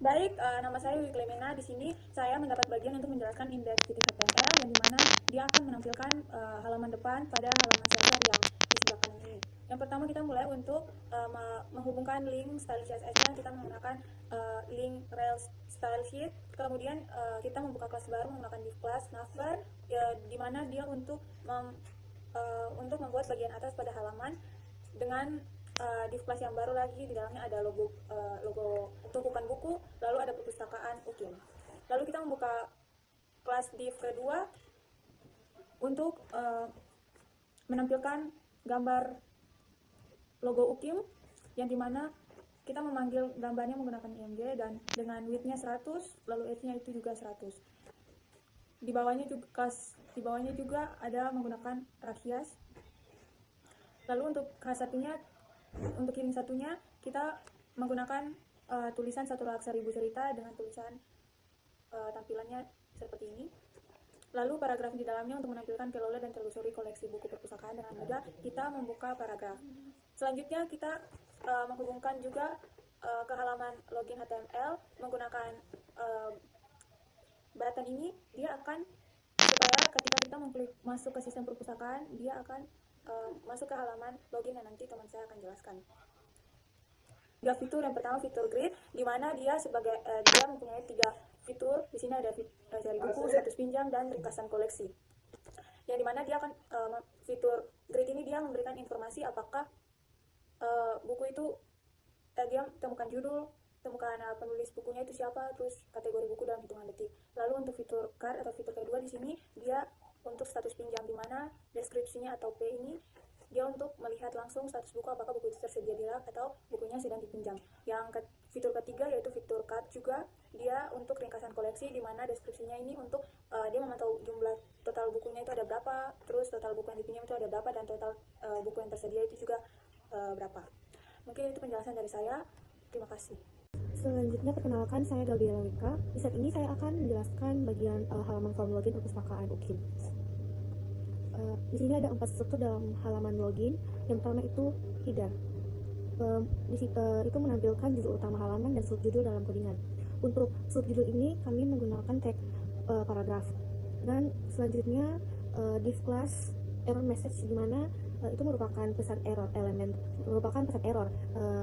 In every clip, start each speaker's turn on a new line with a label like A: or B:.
A: Baik, nama saya Wiwi Clemena. Di sini saya mendapat bagian untuk menjelaskan indeks titik HTML yang dimana dia akan menampilkan halaman depan pada halaman server yang di sebelah kanan ini. Yang pertama kita mulai untuk menghubungkan link style CSS-nya, kita menggunakan link Rails style sheet. Kemudian kita membuka kelas baru menggunakan div class navbar, di mana dia untuk membuat bagian atas pada halaman dengan div class yang baru lagi. Di dalamnya ada logo tumpukan buku, lalu ada perpustakaan UKIM. Lalu kita membuka kelas div kedua untuk menampilkan gambar logo UKIM, yang dimana kita memanggil gambarnya menggunakan img dan dengan width-nya 100, lalu edge-nya itu juga 100. Di bawahnya juga ada menggunakan rakias. Lalu untuk kirim satunya kita menggunakan tulisan satu laksa ribu cerita dengan tulisan tampilannya seperti ini. Lalu paragraf di dalamnya untuk menampilkan kelola dan telusuri koleksi buku perpustakaan dengan mudah kita membuka paragraf. Selanjutnya kita menghubungkan juga ke halaman login HTML menggunakan button ini. Dia akan supaya ketika kita mengklik masuk ke sistem perpustakaan, dia akan masuk ke halaman login yang nanti teman saya akan jelaskan. Tiga fitur. Yang pertama fitur grid, di mana dia mempunyai 3 fitur. Di sini ada cari buku, status pinjam, dan ringkasan koleksi. Yang dimana dia akan fitur grid ini dia memberikan informasi apakah buku itu dia temukan judul, temukan penulis bukunya itu siapa, terus kategori buku dalam hitungan detik. Lalu untuk fitur card atau fitur kedua di sini dia untuk status pinjam, di mana deskripsinya atau P ini dia untuk melihat langsung status buku, apakah buku itu tersedia di rak atau bukunya sedang dipinjam. Yang fitur ketiga yaitu fitur card juga, dia untuk ringkasan koleksi, di mana deskripsinya ini untuk dia memantau jumlah total bukunya itu ada berapa, terus total buku yang dipinjam itu ada berapa, dan total buku yang tersedia itu juga berapa. Mungkin itu penjelasan dari saya. Terima kasih.
B: Selanjutnya perkenalkan, saya Gabriela Wika. Di saat ini saya akan menjelaskan bagian halaman form login perpustakaan UKIM. Di sini ada 4 struktur dalam halaman login. Yang pertama itu header. Itu menampilkan judul utama halaman dan subjudul dalam codingan. Untuk subjudul ini kami menggunakan tag paragraf. Dan selanjutnya div class error message, di mana itu merupakan pesan error elemen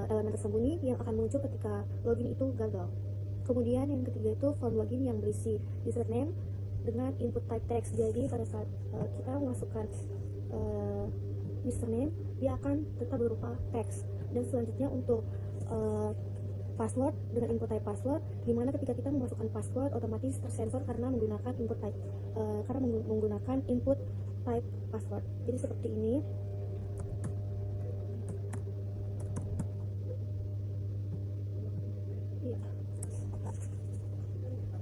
B: tersembunyi yang akan muncul ketika login itu gagal. Kemudian yang ketiga itu form login yang berisi username dengan input type text. Jadi pada saat kita memasukkan username, dia akan tetap berupa teks. Dan selanjutnya untuk password dengan input type password, dimana ketika kita memasukkan password otomatis tersensor karena menggunakan input type password. Jadi seperti ini. Ya,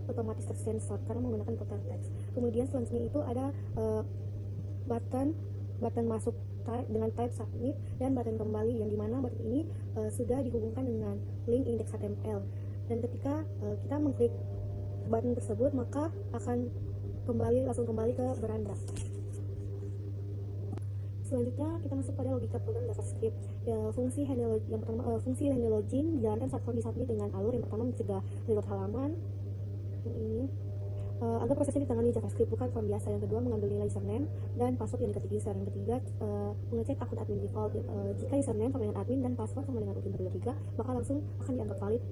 B: otomatis tersensor karena menggunakan input type text. Kemudian selanjutnya itu ada button masuk dengan type submit dan button kembali, yang dimana button ini sudah dihubungkan dengan link index HTML, dan ketika kita mengklik button tersebut maka akan langsung kembali ke beranda. Selanjutnya kita masuk pada logika program JavaScript. Fungsi handle login dijalankan saat form disubmit dengan alur. Yang pertama mencegah reload halaman, yang ini agar prosesnya ditangani JavaScript bukan form biasa. Yang kedua mengambil nilai username dan password yang diketik user. Yang ketiga mengecek akun admin default. Jika username sama dengan admin dan password sama dengan UKIM 3, maka langsung akan dianggap valid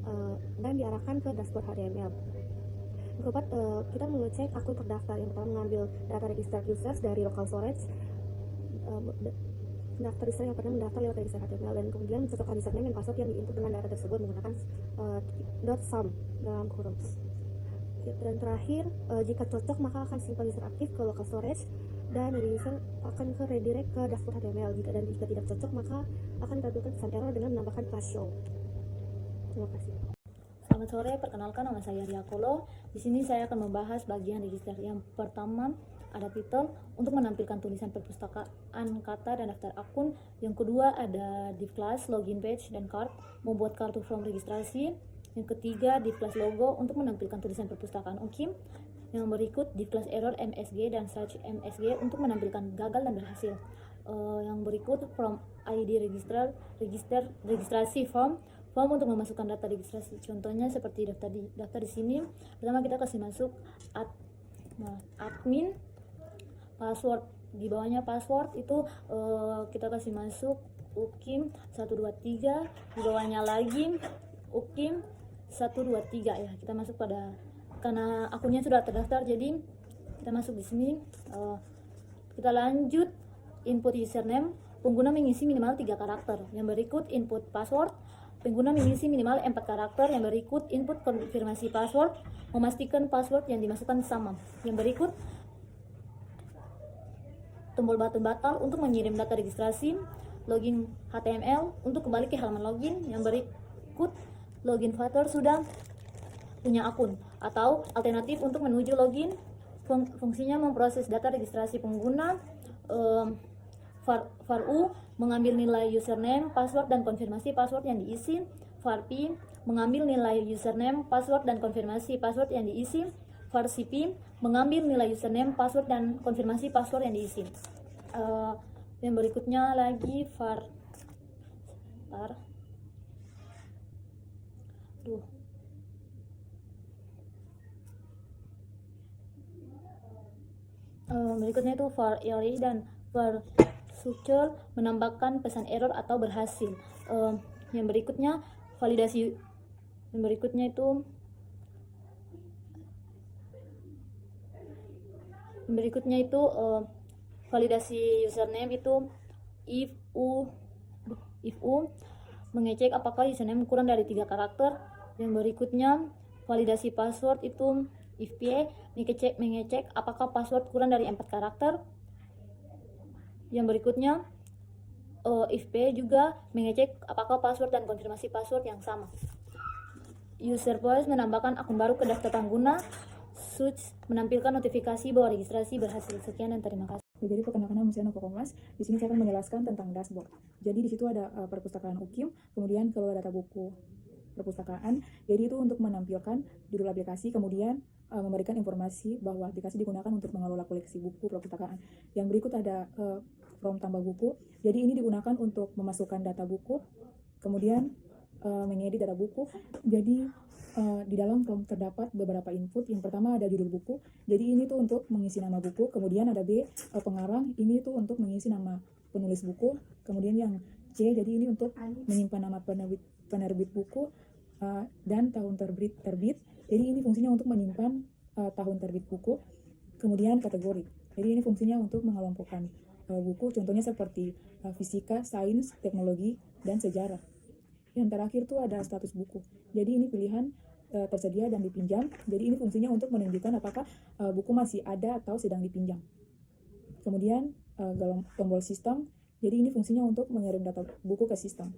B: dan diarahkan ke dashboard HTML. Yang keempat, kita mengecek akun terdaftar. Yang pertama mengambil data registered users dari local storage, daftar user yang pernah mendaftar lewat register HTML, dan kemudian mencocokkan username dan password yang diinput dengan data tersebut menggunakan .sum dalam kurung. Dan terakhir, jika cocok maka akan simpan user aktif ke local storage dan dari user akan ke redirect ke dashboard HTML. Dan jika tidak cocok maka akan ditampilkan pesan error dengan menambahkan class show. Terima kasih.
C: Selamat sore, perkenalkan nama saya Ria Kolo. Di sini saya akan membahas bagian register. Yang pertama ada title untuk menampilkan tulisan perpustakaan, kata, dan daftar akun. Yang kedua ada div class, login page, dan card, membuat kartu form registrasi. Yang ketiga div class logo untuk menampilkan tulisan perpustakaan UKIM. Yang berikut div class error MSG dan search MSG untuk menampilkan gagal dan berhasil. Yang berikut from ID registrasi form form untuk memasukkan data registrasi. Contohnya seperti daftar di sini. Pertama kita kasih masuk admin, password. Di bawahnya password itu kita kasih masuk ukim 123, di bawahnya lagi ukim 123 ya. Kita masuk pada, karena akunnya sudah terdaftar, jadi kita masuk di sini. Kita lanjut input username, pengguna mengisi minimal 3 karakter. Yang berikut input password, pengguna mengisi minimal 4 karakter. Yang berikut input konfirmasi password, memastikan password yang dimasukkan sama. Yang berikut tombol button batal untuk mengirim data registrasi, login HTML untuk kembali ke halaman login. Yang berikut login footer sudah punya akun, atau alternatif untuk menuju login. Fungsinya memproses data registrasi pengguna. var u mengambil nilai username, password, dan konfirmasi password yang diisi. var p mengambil nilai username, password, dan konfirmasi password yang diisi. var cp mengambil nilai username, password, dan konfirmasi password yang diisi. Yang berikutnya lagi var berikutnya itu var error dan var success menambahkan pesan error atau berhasil. Yang berikutnya validasi. Yang berikutnya itu validasi username itu if u mengecek apakah username kurang dari 3 karakter. Yang berikutnya validasi password itu if p mengecek apakah password kurang dari 4 karakter. Yang berikutnya if p juga mengecek apakah password dan konfirmasi password yang sama. User voice menambahkan akun baru ke daftar pengguna. Switch menampilkan notifikasi bahwa registrasi berhasil. Sekian dan terima kasih.
D: Jadi perkenalkan, nama saya Nova Komlas. Di sini saya akan menjelaskan tentang dashboard. Jadi di situ ada perpustakaan UKIM, kemudian keluar data buku perpustakaan. Jadi itu untuk menampilkan judul aplikasi, kemudian memberikan informasi bahwa aplikasi digunakan untuk mengelola koleksi buku perpustakaan. Yang berikut ada form tambah buku. Jadi ini digunakan untuk memasukkan data buku, kemudian mengedit data buku. Jadi di dalam form terdapat beberapa input. Yang pertama ada judul buku. Jadi ini tuh untuk mengisi nama buku. Kemudian ada B, pengarang. Ini tuh untuk mengisi nama penulis buku. Kemudian yang C, jadi ini untuk menyimpan nama penerbit buku dan tahun terbit. Jadi ini fungsinya untuk menyimpan tahun terbit buku. Kemudian kategori. Jadi ini fungsinya untuk mengelompokkan buku. Contohnya seperti fisika, sains, teknologi, dan sejarah. Yang terakhir tuh ada status buku. Jadi ini pilihan tersedia dan dipinjam. Jadi ini fungsinya untuk menunjukkan apakah buku masih ada atau sedang dipinjam. Kemudian tombol sistem. Jadi ini fungsinya untuk mengirim data buku ke sistem.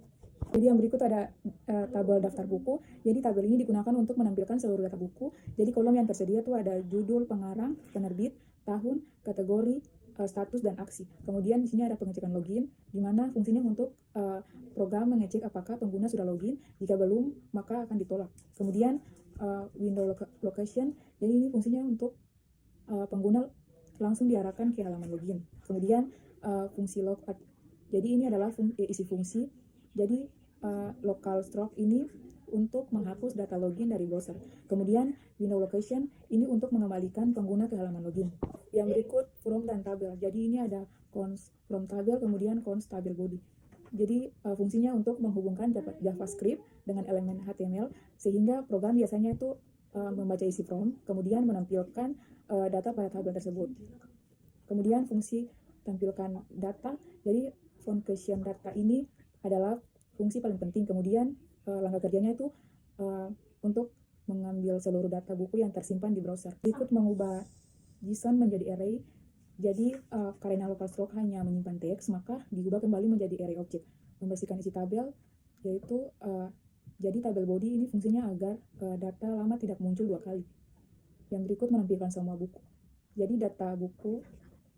D: Jadi yang berikut ada tabel daftar buku. Jadi tabel ini digunakan untuk menampilkan seluruh data buku. Jadi kolom yang tersedia tuh ada judul, pengarang, penerbit, tahun, kategori, status, dan aksi. Kemudian di sini ada pengecekan login, di mana fungsinya untuk program mengecek apakah pengguna sudah login. Jika belum, maka akan ditolak. Kemudian window location, jadi ini fungsinya untuk pengguna langsung diarahkan ke halaman login. Kemudian fungsi logout, jadi ini adalah isi fungsi. Jadi local stroke ini untuk menghapus data login dari browser. Kemudian window location ini untuk mengembalikan pengguna ke halaman login. Yang berikut from dan tabel. Jadi ini ada const from tabel, kemudian const tabel body. Jadi fungsinya untuk menghubungkan JavaScript dengan elemen HTML sehingga program biasanya itu membaca isi from, kemudian menampilkan data pada tabel tersebut. Kemudian fungsi tampilkan data. Jadi function data ini adalah fungsi paling penting. Kemudian langkah kerjanya itu untuk mengambil seluruh data buku yang tersimpan di browser. Berikut mengubah JSON menjadi array. Jadi karena local stroke hanya menyimpan teks, maka diubah kembali menjadi array object. Membersihkan isi tabel, yaitu jadi tabel body ini fungsinya agar data lama tidak muncul 2 kali. Yang berikut menampilkan semua buku. Jadi data buku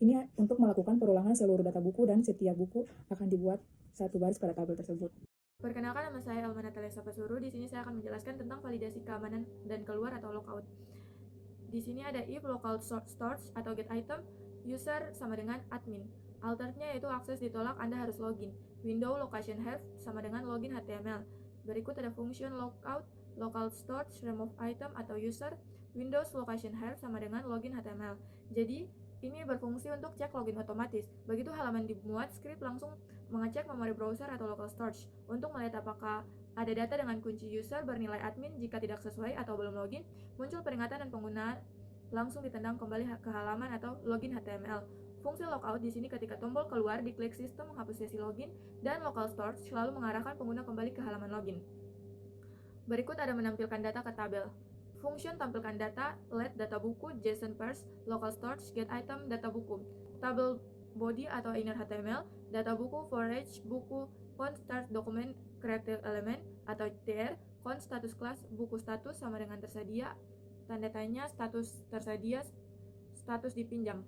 D: ini untuk melakukan perulangan seluruh data buku dan setiap buku akan dibuat satu baris pada tabel tersebut.
A: Perkenalkan, nama saya Elmana Telesa Pasuru. Di sini saya akan menjelaskan tentang validasi keamanan dan keluar atau logout. Di sini ada if local stores atau get item, user sama dengan admin. Alternya yaitu akses ditolak, Anda harus login. Window location have sama dengan login HTML. Berikut ada function logout, local storage, remove item atau user, Windows location help sama dengan login HTML. Jadi ini berfungsi untuk cek login otomatis. Begitu halaman dimuat, script langsung mengecek memori browser atau local storage untuk melihat apakah ada data dengan kunci user bernilai admin. Jika tidak sesuai atau belum login, muncul peringatan dan pengguna langsung ditendang kembali ke halaman atau login HTML. Fungsi logout di sini ketika tombol keluar diklik sistem menghapus sesi login, dan local storage selalu mengarahkan pengguna kembali ke halaman login. Berikut ada menampilkan data ke tabel. Function tampilkan data, let data buku, JSON parse, local storage, get item, data buku. Tabel body atau inner HTML, data buku, for each buku, const start document, character element atau TR, const status class, buku status sama dengan tersedia, tanda tanya, status tersedia, status dipinjam.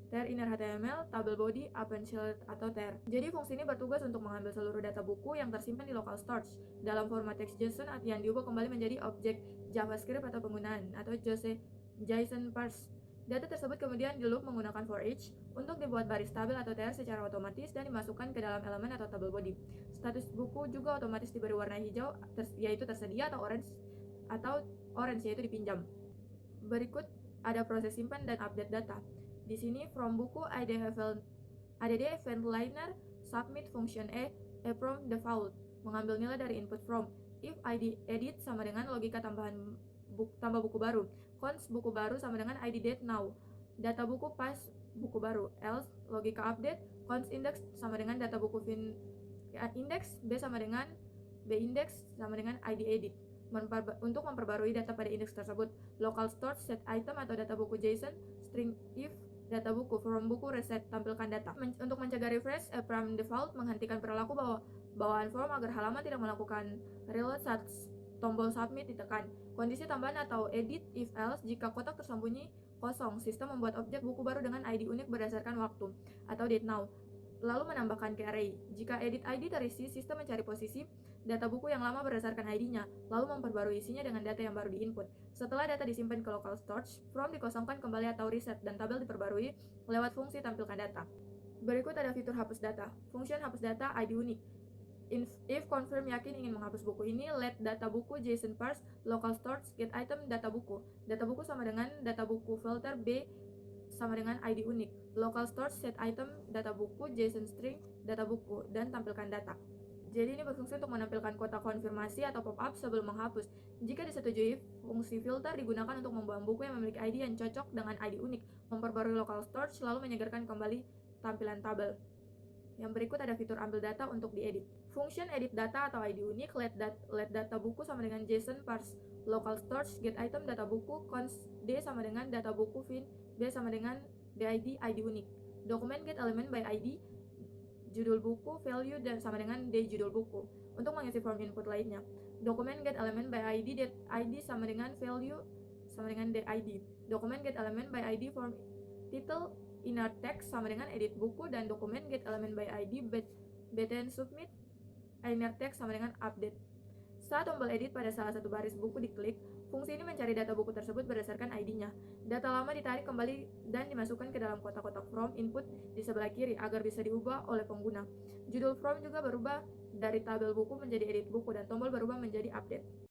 A: TR inner HTML, tabel body, append shield atau TR. Jadi fungsi ini bertugas untuk mengambil seluruh data buku yang tersimpan di local storage dalam format text JSON yang diubah kembali menjadi objek JavaScript atau penggunaan atau JSON parse. Data tersebut kemudian di loop menggunakan for each untuk dibuat baris tabel atau TR secara otomatis dan dimasukkan ke dalam elemen atau tabel body. Status buku juga otomatis diberi warna hijau yaitu tersedia atau orange yaitu dipinjam. Berikut ada proses simpan dan update data. Di sini from buku add event liner, submit function from default, mengambil nilai dari input from, if id edit sama dengan logika tambah buku baru, const buku baru sama dengan id date now, data buku pas buku baru, else logika update, const index sama dengan data buku index, b sama dengan b index sama dengan id edit. Untuk memperbarui data pada indeks tersebut, local storage set item atau data buku JSON, string if data buku, from buku reset, tampilkan data. Untuk mencegah refresh, from default menghentikan perilaku bawaan form agar halaman tidak melakukan reload saat tombol submit ditekan. Kondisi tambahan atau edit if else, jika kotak tersembunyi kosong, sistem membuat objek buku baru dengan ID unik berdasarkan waktu atau date now, lalu menambahkan ke array. Jika edit ID terisi, sistem mencari posisi data buku yang lama berdasarkan ID-nya, lalu memperbarui isinya dengan data yang baru diinput. Setelah data disimpan ke local storage, from dikosongkan kembali atau reset, dan tabel diperbarui lewat fungsi tampilkan data. Berikut ada fitur hapus data. Function hapus data ID unik. If confirm yakin ingin menghapus buku ini, let data buku JSON parse, local storage, get item, data buku. Data buku sama dengan data buku filter, B sama dengan ID unik. Local storage, set item, data buku, JSON string, data buku, dan tampilkan data. Jadi ini berfungsi untuk menampilkan kotak konfirmasi atau pop-up sebelum menghapus. Jika disetujui, fungsi filter digunakan untuk membuang buku yang memiliki ID yang cocok dengan ID unik, memperbarui local storage, lalu menyegarkan kembali tampilan tabel. Yang berikut ada fitur ambil data untuk diedit. Function edit data atau ID unik, let data buku sama dengan JSON parse, local storage, get item, data buku, const D sama dengan data buku fin, B sama dengan DID, ID unik. Dokumen get element by ID, judul buku, value, dan sama dengan D judul buku. Untuk mengisi form input lainnya, dokumen get element by ID, date ID sama dengan value sama dengan DID. Dokumen get element by ID form title, inner text sama dengan edit buku, dan dokumen get element by ID button submit, inner text sama dengan update. Saat tombol edit pada salah satu baris buku diklik, fungsi ini mencari data buku tersebut berdasarkan ID-nya. Data lama ditarik kembali dan dimasukkan ke dalam kotak-kotak from input di sebelah kiri agar bisa diubah oleh pengguna. Judul from juga berubah dari tabel buku menjadi edit buku, dan tombol berubah menjadi update.